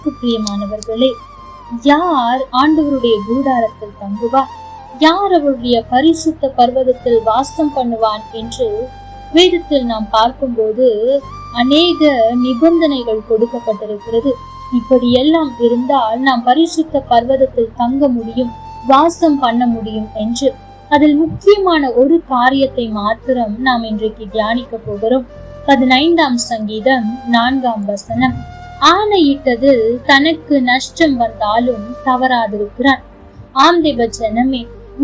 கிறிஸ்துவுக்கு பிரியமானவர்களே, யார் ஆண்டவருடைய கூடாரத்தில் தங்குவார்? யார் அவருடைய பரிசுத்த பர்வதத்தில் வாசம் பண்ணுவான் என்று வேதத்தில் நாம் பார்க்கும்போது அநேக நிபந்தனைகள் கொடுக்கப்பட்டிருக்கிறது. இப்படி எல்லாம் இருந்தால் நாம் பரிசுத்த பர்வதத்தில் தங்க முடியும், வாசம் பண்ண முடியும் என்று. அதில் முக்கியமான ஒரு காரியத்தை மாத்திரம் நாம் இன்றைக்கு தியானிக்க போகிறோம். 15ஆம் சங்கீதம் 4ஆம் வசனம், ஆணையிட்டதில் தனக்கு நஷ்டம் வந்தாலும் தவறாதிருக்கிறான். ஆம் தேவ ஜனமே,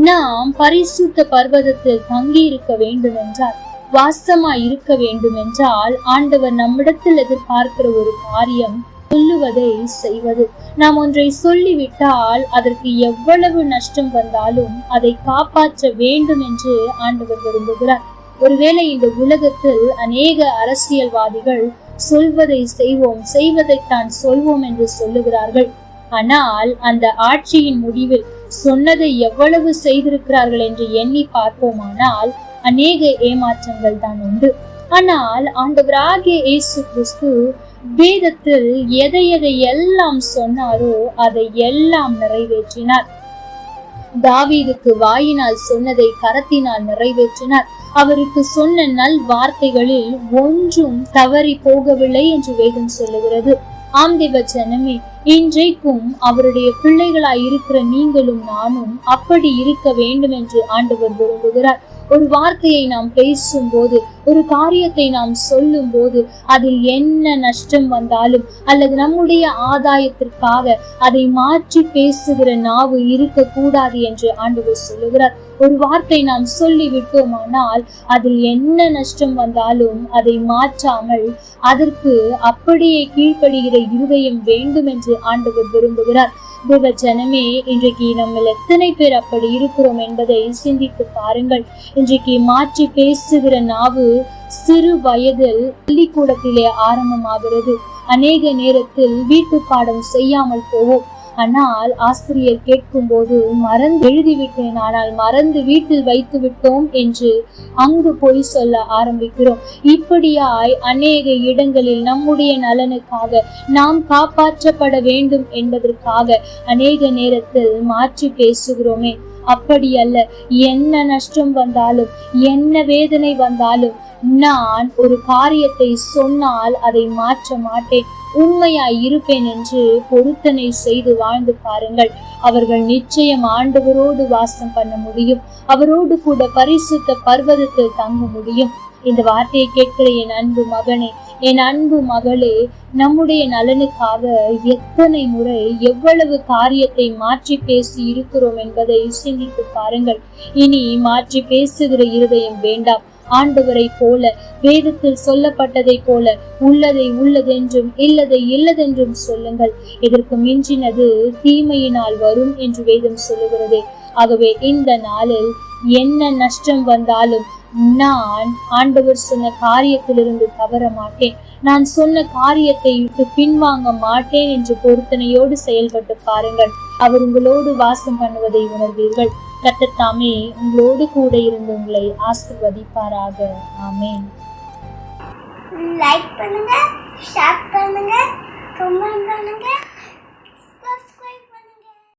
நாம் பரிசுத்த பர்வதத்தில் தங்கி இருக்க வேண்டும் என்றால், வாசமா இருக்க வேண்டும் என்றால், ஆண்டவர் நம்மிடத்தில் எதிர்பார்க்கிற ஒரு காரியம் சொல்லுவதை செய்வது. நாம் ஒன்றை சொல்லிவிட்டால் அதற்கு எவ்வளவு நஷ்டம் வந்தாலும் அதை காப்பாற்ற வேண்டும் என்று ஆண்டவர் விரும்புகிறார். ஒருவேளை இந்த உலகத்தில் அநேக அரசியல்வாதிகள் சொல்வதை செய்வோம், செய்வதைத்தான் சொல்வோம் என்று சொல்லுகிறார்கள். ஆனால் அந்த ஆட்சியின் முடிவில் சொன்னதை எவ்வளவு செய்திருக்கிறார்கள் என்று எண்ணி பார்ப்போமானால் அநேக ஏமாற்றங்கள் தான் உண்டு. ஆனால் ஆண்டவராகிய இயேசு கிறிஸ்து வேதத்தில் எதை எல்லாம் சொன்னாரோ அதை எல்லாம் நிறைவேற்றினார். தாவீதுக்கு வாயினால் சொன்னதை கரத்தினால் நிறைவேற்றினார். அவருக்கு சொன்ன நல் வார்த்தைகளில் ஒன்றும் தவறி போகவில்லை என்று வேதம் சொல்லுகிறது. ஆம் தேவ ஜனமே, இன்றைக்கும் அவருடைய பிள்ளைகளாய் இருக்கிற நீங்களும் நானும் அப்படி இருக்க வேண்டும் என்று ஆண்டவர் விரும்புகிறார். ஒரு வார்த்தையை நாம் பேசும் போது, ஒரு காரியத்தை நாம் சொல்லும் போது, அதில் என்ன நஷ்டம் வந்தாலும் அல்லது நம்முடைய ஆதாயத்திற்காக அதை மாற்றி பேசுகிற நாவு இருக்க கூடாது என்று ஆண்டவர் சொல்லுகிறார். ஒரு வார்த்தை நாம் சொல்லி விட்டோமானால் அதில் என்ன நஷ்டம் வந்தாலும் அதை மாற்றாமல் அதற்கு அப்படியே கீழ்ப்படுகிற இருதயம் வேண்டும் என்று ஆண்டவர் விரும்புகிறார். தேவ ஜனமே, இன்றைக்கு நம்ம எத்தனை பேர் அப்படி இருக்கிறோம் என்பதை சிந்தித்து பாருங்கள். இன்றைக்கு மாற்றி பேசுகிற நாவு சிறு வயதில் பள்ளிக்கூடத்திலே ஆரம்பமாகிறது. அநேக நேரத்தில் வீட்டு பாடம் செய்யாமல் போவோம். ஆனால் ஆசிரியர் கேட்கும் போது மறந்து எழுதிவிட்டேன், ஆனால் மறந்து வீட்டில் வைத்து விட்டோம் என்று அங்கு போய் சொல்ல ஆரம்பிக்கிறோம். இப்படியாய் அநேக இடங்களில் நம்முடைய நலனுக்காக, நாம் காப்பாற்றப்பட வேண்டும் என்பதற்காக அநேக நேரத்தில் மாற்றி பேசுகிறோமே. அப்படி அல்ல. என்ன நஷ்டம் வந்தாலும், என்ன வேதனை வந்தாலும், நான் ஒரு காரியத்தை சொன்னால் அதை மாற்ற மாட்டேன், உண்மையாய் இருப்பேன் என்று பொருத்தனை செய்து வாழ்ந்து பாருங்கள். அவர்கள் நிச்சயம் ஆண்டவரோடு வாசம் பண்ண முடியும், அவரோடு கூட பரிசுத்த பர்வதத்தில் தங்க முடியும். இந்த வார்த்தையை கேட்கிற என் அன்பு மகனே, என் அன்பு மகளே, நம்முடைய நலனுக்காக எத்தனை முறை எவ்வளவு காரியத்தை மாற்றி பேசி இருக்கிறோம் என்பதை சிந்தித்து பாருங்கள். இனி மாற்றி பேசுகிற இருதயம் வேண்டாம். ஆண்டவரை போல, வேதத்தில் சொல்லப்பட்டதை போல உள்ளதை உள்ளதென்றும் இல்லதை இல்லதென்றும் சொல்லுங்கள். இதற்கு மிஞ்சினது தீமையினால் வரும் என்று வேதம் சொல்லுகிறது. ஆகவே இந்த நாளில் என்ன நஷ்டம் வந்தாலும் நான் ஆண்டவர் சொன்ன காரியத்திலிருந்து தவற மாட்டேன், நான் சொன்ன காரியத்தை விட்டு பின்வாங்க மாட்டேன் என்று பொருத்தனையோடு செயல்பட்டு பாருங்கள். அவர் உங்களோடு வாசம் பண்ணுவதை உணர்வீர்கள். கர்த்தர் தாமே உங்களோடு கூட இருந்து உங்களை ஆசீர்வதிப்பாராக. ஆமென். லைக் பண்ணுங்க, ஷேர் பண்ணுங்க, கமெண்ட் பண்ணுங்க.